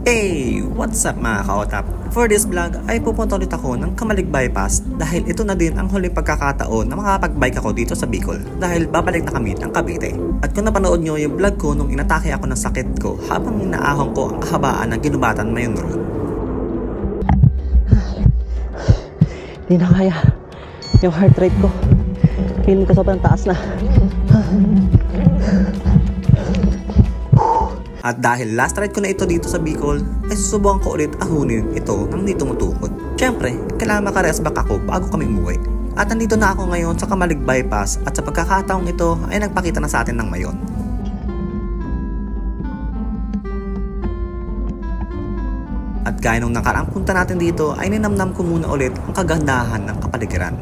Hey! What's up mga kaotap? For this vlog ay pupunta ulit ako ng Kamalig Bypass dahil ito na din ang huling pagkakataon na makapag-bike ako dito sa Bicol dahil babalik na kami ng Cavite. At kung napanood nyo yung vlog ko nung inatake ako ng sakit ko habang inaahon ko ang kahabaan ng Ginubatan Mayon Road. Hindi na kaya yung heart rate ko. Feeling ko sobrang taas na. At dahil last ride ko na ito dito sa Bicol, ay susubukan ko ulit ahunin ito nang di tumutukod. Siyempre, kailangan makarest back ako bago kami umuwi. At nandito na ako ngayon sa Kamalig Bypass at sa pagkakataong ito ay nagpakita na sa atin ng mayon. At gaya nung nakaraang punta natin dito ay ninamnam ko muna ulit ang kagandahan ng kapaligiran.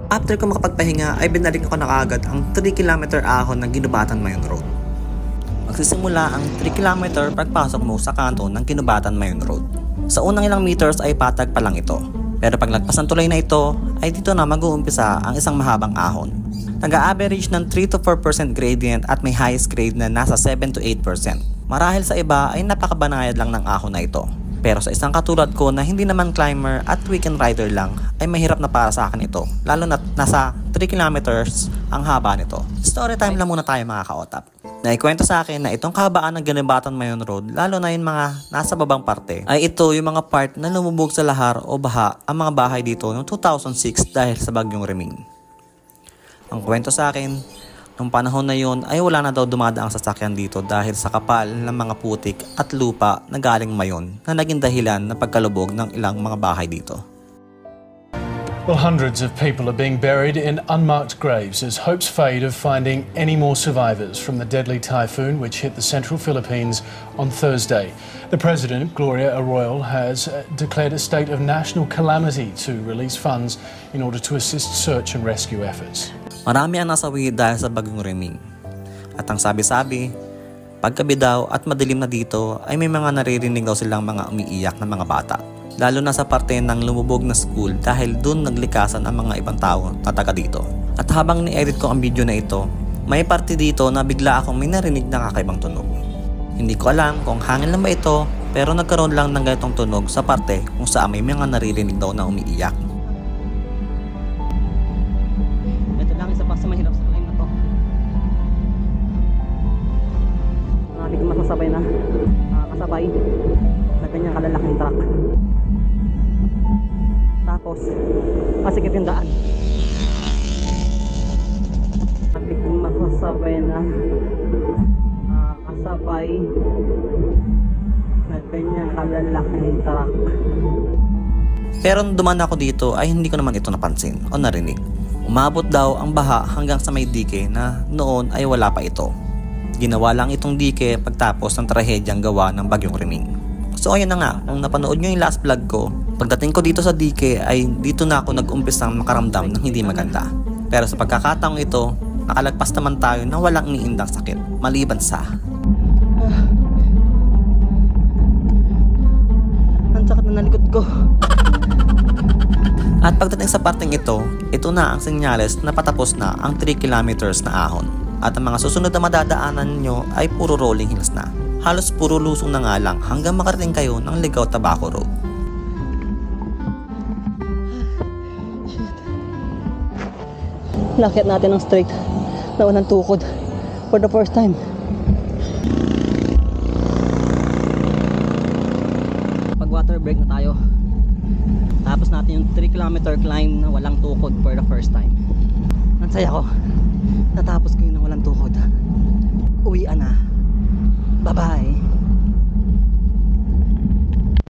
After ko makapagpahinga ay binalik ko na kaagad ang 3km ahon ng Ginubatan Mayon Road. Magsisimula ang 3km pagpasok mo sa kanto ng Ginubatan Mayon Road. Sa unang ilang meters ay patag pa lang ito. Pero paglagpas ng tulay na ito ay dito na mag-uumpisa ang isang mahabang ahon. Nag-a-average ng 3 to 4% gradient at may highest grade na nasa 7 to 8%. Marahil sa iba ay napakabanayad lang ng ahon na ito. Pero sa isang katulad ko na hindi naman climber at weekend rider lang ay mahirap na para sa akin ito. Lalo na nasa 3 kilometers ang haba nito. Story time lang muna tayo mga kaotap. Naikwento sa akin na itong kahabaan ng Ginubatan Mayon Road, lalo na yung mga nasa babang parte, ay ito yung mga part na lumubog sa lahar o baha ang mga bahay dito noong 2006 dahil sa bagyong Reming. Ang kwento sa akin, nung panahon na yun ay wala na daw dumadaang sasakyan dito dahil sa kapal ng mga putik at lupa na galing Mayon na naging dahilan ng pagkalubog ng ilang mga bahay dito. Well, hundreds of people are being buried in unmarked graves as hopes fade of finding any more survivors from the deadly typhoon which hit the central Philippines on Thursday. The President, Gloria Arroyo, has declared a state of national calamity to release funds in order to assist search and rescue efforts. Marami ang nasawi dahil sa bagyong Reming. At ang sabi-sabi, paggabi daw at madilim na dito ay may mga naririnig daw silang mga umiiyak na mga bata. Lalo na sa parte ng lumubog na school dahil dun naglikasan ang mga ibang tao na taga dito. At habang ni-edit ko ang video na ito, may parte dito na bigla akong may narinig na kakaibang tunog. Hindi ko alam kung hangin lang ba ito, pero nagkaroon lang ng ganitong tunog sa parte kung saan may mga naririnig daw na umiiyak. Ito lang isa pa sa mahirap sa climb na to. Hindi ko masasabay na kasabay na ganyang kalalaking truck. Tapos masikip yung daan. Hindi ko masasabay na kasabay na ganyang kalalaking truck. Pero nung dumaan ako dito ay hindi ko naman ito napansin o narinig. Umabot daw ang baha hanggang sa may dike na noon ay wala pa ito. Ginawa lang itong dike pagtapos ng trahedyang gawa ng bagyong Reming. So ayun na nga, kung napanood nyo yung last vlog ko, pagdating ko dito sa dike ay dito na ako nag-umpisang makaramdam ng hindi maganda. Pero sa pagkakataong ito, nakalagpas naman tayo na walang iniindang sakit, maliban sa ang sakit na likod ko. At pagdating sa parteng ito na ang senyales na patapos na ang 3 kilometers na ahon. At ang mga susunod na madadaanan nyo ay puro rolling hills na. Halos puro lusong na nga lang hanggang makarating kayo ng Ligao Tabaco Road. Nakit natin ng straight na walang tukod for the first time. Pag water break na tayo. Tapos natin yung 3km climb na walang tukod for the first time. Ang saya ko. Natapos ko yun ng walang tukod.